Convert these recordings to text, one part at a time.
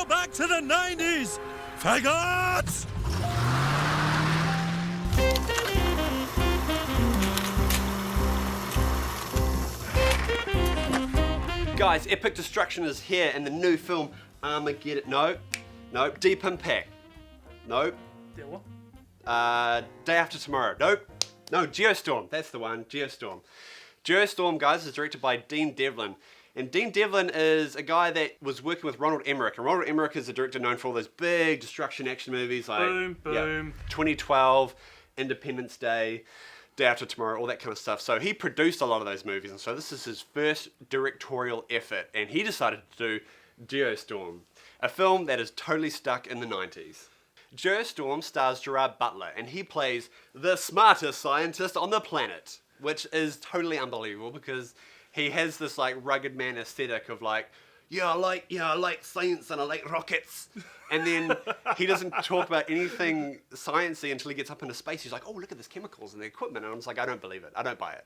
back to the 90s, faggots! Guys, epic destruction is here in the new film Armageddon. Nope. Deep Impact. Nope. Day After Tomorrow. Nope. No, Geostorm. That's the one. Geostorm. Geostorm, guys, is directed by Dean Devlin. And Dean Devlin is a guy that was working with Ronald Emmerich. And Ronald Emmerich is a director known for all those big destruction action movies like Boom. 2012, Independence Day, Day After Tomorrow, all that kind of stuff. So he produced a lot of those movies. And so this is his first directorial effort. And he decided to do Geostorm, a film that is totally stuck in the 90s. Geostorm stars Gerard Butler, and he plays the smartest scientist on the planet, which is totally unbelievable because he has this like rugged man aesthetic of like, I like science and I like rockets. And then he doesn't talk about anything sciencey until he gets up into space. He's like, oh, look at this chemicals and the equipment. And I'm just like, I don't believe it. I don't buy it.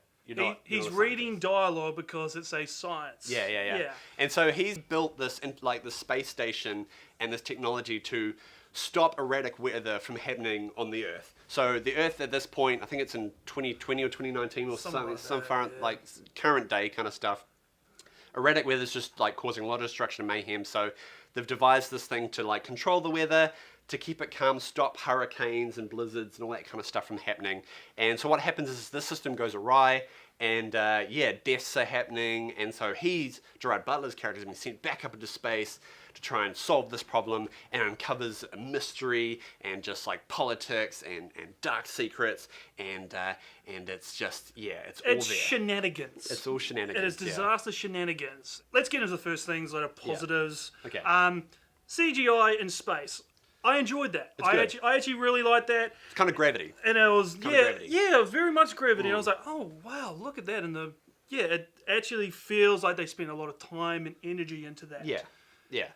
He's reading dialogue because it's a science. Yeah. And so he's built this the space station and this technology to stop erratic weather from happening on the Earth. So the Earth at this point, I think it's in 2020 or 2019 or some current day kind of stuff. Erratic weather is just like causing a lot of destruction and mayhem. So they've devised this thing to like control the weather, to keep it calm, stop hurricanes and blizzards and all that kind of stuff from happening. And so what happens is this system goes awry and deaths are happening. And so Gerard Butler's character has been sent back up into space to try and solve this problem and uncovers a mystery and just like politics and dark secrets and it's just, it's all there. It's shenanigans. It's all shenanigans. It is disaster shenanigans. Let's get into the first things that are positives. Okay. CGI in space. I enjoyed that. I actually really liked that. It's kind of Gravity. And it was, Gravity. it was very much Gravity. And I was like, oh, wow, look at that. And it actually feels like they spent a lot of time and energy into that. Yeah.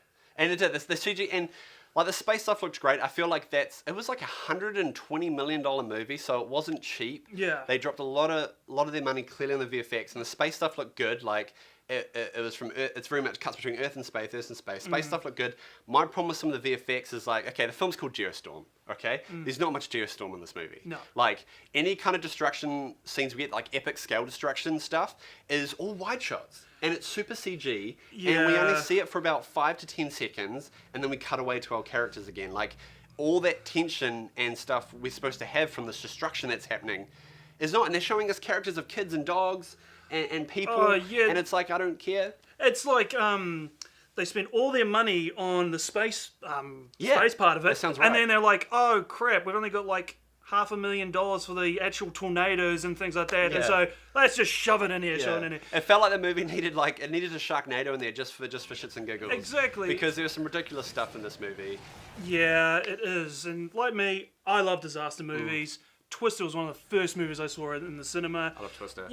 And it did. The CG and like the space stuff looked great. I feel like it was like $120 million movie, so it wasn't cheap. Yeah. They dropped a lot of their money clearly on the VFX, and the space stuff looked good. Like it was from Earth, it's very much cuts between Earth and space, Earth and space. Space stuff looked good. My problem with some of the VFX is like, okay, the film's called Geostorm. Okay, there's not much Geostorm in this movie. No. Like any kind of destruction scenes we get, like epic scale destruction stuff, is all wide shots. And it's super CG, and we only see it for about 5 to 10 seconds, and then we cut away to our characters again. Like, all that tension and stuff we're supposed to have from this destruction that's happening is not, and they're showing us characters of kids and dogs and people, and it's like, I don't care. It's like, they spent all their money on the space part of it, that sounds right. And then they're like, oh crap, we've only got like $500,000 for the actual tornadoes and things like that, and so let's just shove it in here, It felt like the movie needed a Sharknado in there just for shits and giggles. Exactly. Because there's some ridiculous stuff in this movie. Yeah, it is. And like me, I love disaster movies. Twister was one of the first movies I saw in the cinema. I love Twister.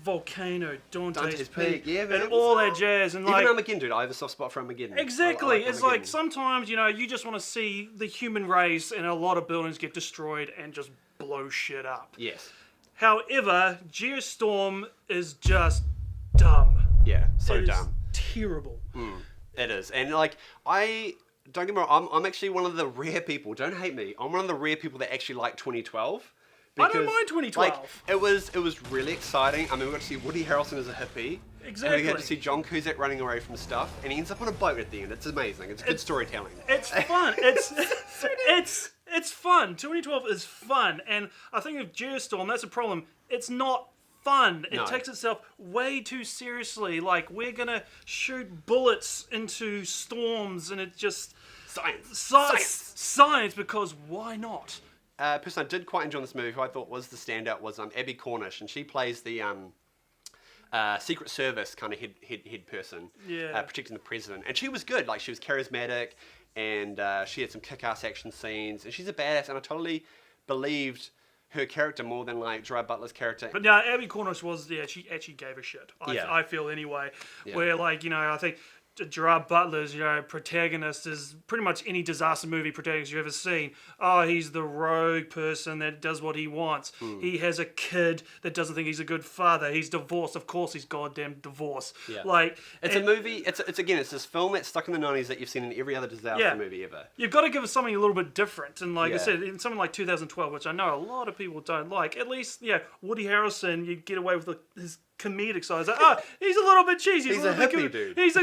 Volcano, Dante's Peak, and all that jazz. And even like Armageddon, dude. I have a soft spot for Armageddon. Exactly. I it's like sometimes, you just want to see the human race and a lot of buildings get destroyed and just blow shit up. Yes. However, Geostorm is just dumb. Yeah, so It dumb. is terrible. It is. And like, don't get me wrong, I'm actually one of the rare people, don't hate me, I'm one of the rare people that actually like 2012. I don't mind 2012. Like, it was really exciting. I mean, we got to see Woody Harrelson as a hippie. Exactly. And we got to see John Cusack running away from stuff, and he ends up on a boat at the end. It's amazing. It's good storytelling. It's fun. It's fun. 2012 is fun, and I think with Geostorm, that's a problem. It's not fun. It takes itself way too seriously. Like, we're gonna shoot bullets into storms, and it just science. Because why not? Person I did quite enjoy this movie, who I thought was the standout, was Abby Cornish, and she plays the Secret Service kind of head person, protecting the president. And she was good. Like, she was charismatic, and she had some kick-ass action scenes, and she's a badass. And I totally believed her character more than like Gerard Butler's character. But no, Abby Cornish was she actually gave a shit. I feel anyway. Yeah. Where like I think Gerard Butler's, protagonist is pretty much any disaster movie protagonist you've ever seen. Oh, he's the rogue person that does what he wants. He has a kid that doesn't think he's a good father. He's divorced. Of course he's goddamn divorced. Yeah. Like, it's a movie, it's this film that's stuck in the 90s that you've seen in every other disaster movie ever. You've got to give us something a little bit different. And like I said, in something like 2012, which I know a lot of people don't like, at least, Woody Harrelson, you get away with his comedic side. It's like, he's a little bit cheesy. He's a hippie dude. He's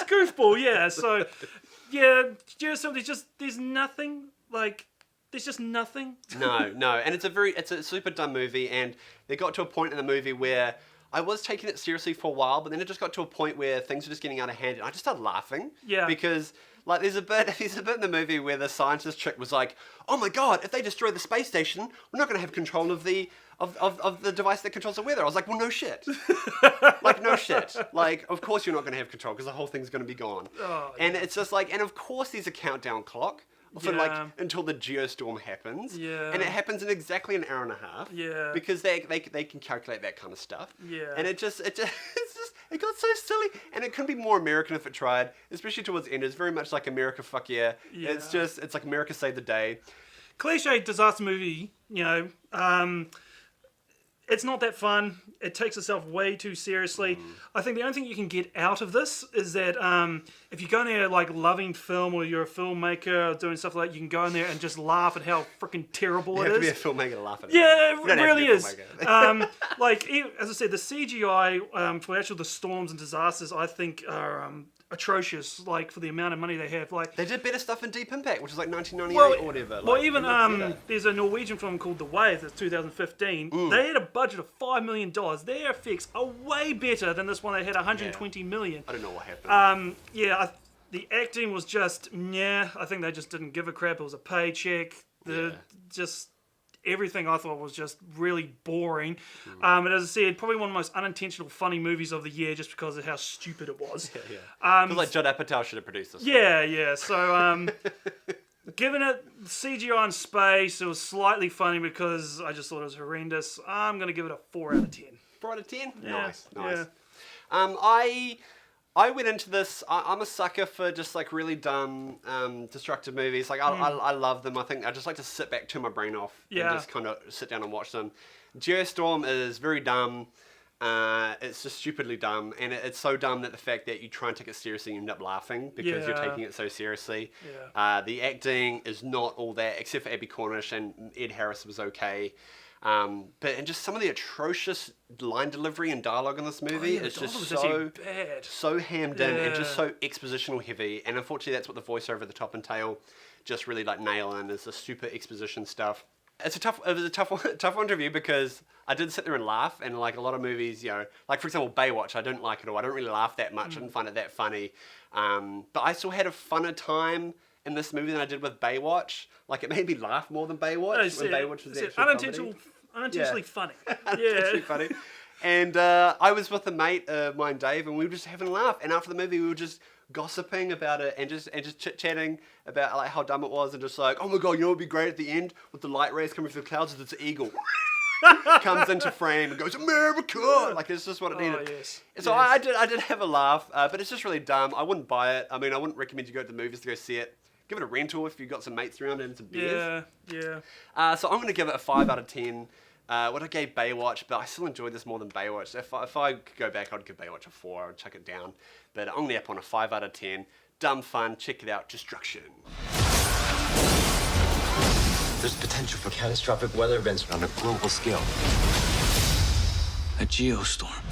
goofball, yeah. So, there's nothing, like, there's just nothing. No, and it's a super dumb movie, and they got to a point in the movie where I was taking it seriously for a while, but then it just got to a point where things were just getting out of hand, and I just started laughing. Yeah. Because, like, there's a bit in the movie where the scientist chick was like, "Oh my god, if they destroy the space station, we're not going to have control of the device that controls the weather." I was like, well, no shit. Like, no shit. Like, of course you're not going to have control because the whole thing's going to be gone. And it's just like, and of course there's a countdown clock for like until the geostorm happens. Yeah. And it happens in exactly an hour and a half. Yeah. Because they can calculate that kind of stuff. Yeah. And it got so silly. And it couldn't be more American if it tried, especially towards the end. It's very much like America, fuck yeah. It's like America saved the day. Cliche disaster movie, it's not that fun. It takes itself way too seriously. I think the only thing you can get out of this is that if you go in there like loving film, or you're a filmmaker or doing stuff like that, you can go in there and just laugh at how freaking terrible it is. You have to be a filmmaker to laugh at it. Yeah, it really is. Like, as I said, the CGI for actual the storms and disasters, I think are atrocious, like, for the amount of money they have. Like, they did better stuff in Deep Impact, which was like 1998 or whatever. There's a Norwegian film called The Wave that's 2015. They had a budget of $5 million. Their effects are way better than this one. They had 120 million. I don't know what happened. The acting was just I think they just didn't give a crap. It was a paycheck. Everything I thought was just really boring. And as I said, probably one of the most unintentional funny movies of the year, just because of how stupid it was. Feels like Judd Apatow should have produced this. Yeah. So, given it CGI in space, it was slightly funny because I just thought it was horrendous. I'm going to give it a 4 out of 10. 4 out of 10? Yeah. Nice. Yeah. I went into this, I'm a sucker for just like really dumb, destructive movies. Like I love them. I think I just like to sit back, turn my brain off, and just kind of sit down and watch them. Geostorm is very dumb. It's just stupidly dumb, and it's so dumb that the fact that you try and take it seriously, you end up laughing because you're taking it so seriously. The acting is not all that, except for Abby Cornish, and Ed Harris was okay. But just some of the atrocious line delivery and dialogue in this movie is just so hammed in and just so expositional heavy. And unfortunately, that's what the voice over the top and tail just really like nail in, is the super exposition stuff. It was a tough one to review because I did sit there and laugh, and like a lot of movies, like for example Baywatch, I didn't like it all. I don't really laugh that much. I didn't find it that funny. But I still had a funner time in this movie than I did with Baywatch. Like, it made me laugh more than Baywatch. When Baywatch was actually unintentionally funny. Unintentionally funny. And I was with a mate, mine Dave, and we were just having a laugh. And after the movie, we were just gossiping about it and just chit-chatting about like how dumb it was, and just like, oh my god, what would be great at the end with the light rays coming through the clouds? It's an eagle. Comes into frame and goes, America! Like, it's just what it needed. Yes. So I did have a laugh, but it's just really dumb. I wouldn't buy it. I mean, I wouldn't recommend you go to the movies to go see it. Give it a rental if you've got some mates around and some beers. Yeah. So I'm going to give it a 5 out of 10. What I gave Baywatch, but I still enjoyed this more than Baywatch. If I could go back, I'd give Baywatch a 4. I'd chuck it down. But I'm only up on a 5 out of 10. Dumb fun. Check it out. Destruction. There's potential for catastrophic weather events on a global scale. A geostorm.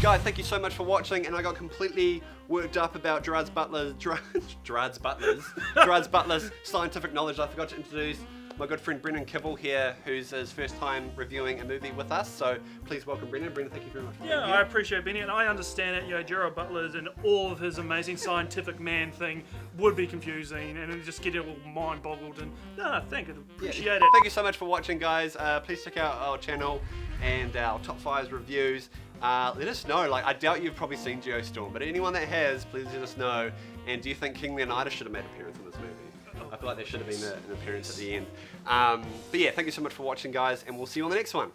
Guys, thank you so much for watching, and I got completely worked up about Gerard Butler's scientific knowledge. I forgot to introduce my good friend Brendon here, who's his first time reviewing a movie with us. So please welcome Brendon. Brendon, thank you very much for being here. I appreciate being here, and I understand it. Gerard Butler's and all of his amazing scientific man thing would be confusing, and it'd just get all mind boggled. And thank you, appreciate it. Thank you so much for watching, guys. Please check out our channel and our top 5 reviews. Let us know. Like, I doubt you've probably seen Geostorm, but anyone that has, please let us know. And do you think King Leonidas should have made an appearance in this movie? I feel like there should have been an appearance at the end. But yeah, thank you so much for watching, guys, and we'll see you on the next one.